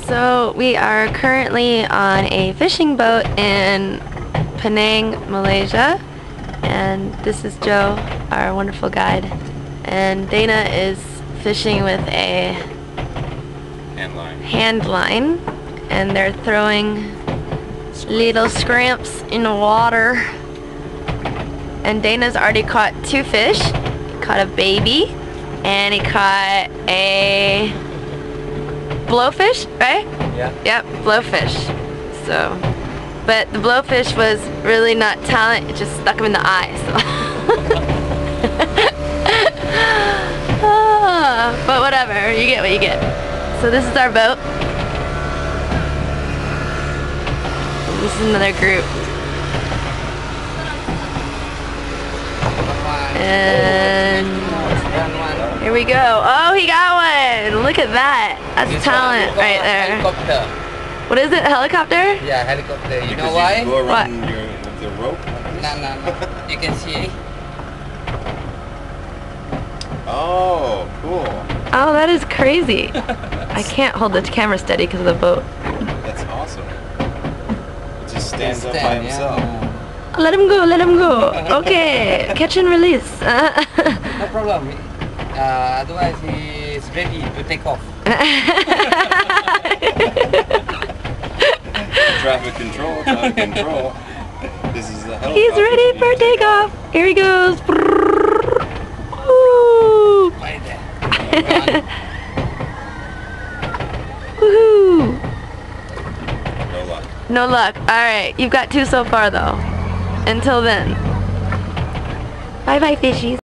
So we are currently on a fishing boat in Penang, Malaysia, and this is Joe, our wonderful guide, and Dana is fishing with a hand line, and they're throwing little scramps in the water. And Dana's already caught 2 fish. He caught a baby, and he caught a blowfish, right? Yeah. Yep, blowfish. So, but the blowfish was really not talent, it just stuck him in the eye, so. But whatever, you get what you get. So this is our boat. This is another group. And here we go. Oh, he got one! Look at that. That's talent right there. Helicopter. What is it? A helicopter? Yeah, helicopter. You know why? Go what? around with the rope? No. You can see. Oh, cool. Oh, that is crazy. I can't hold the camera steady because of the boat. That's awesome. It just stands up by Stand, himself. yeah. Let him go, let him go. Okay, catch and release. No problem. Otherwise, he is ready to take off. Traffic control, it's out of control. This is the helicopter. He's ready for takeoff. Here he goes. Woo! Right there. Woohoo! No luck. No luck. Alright, you've got 2 so far though. Until then. Bye bye, fishies.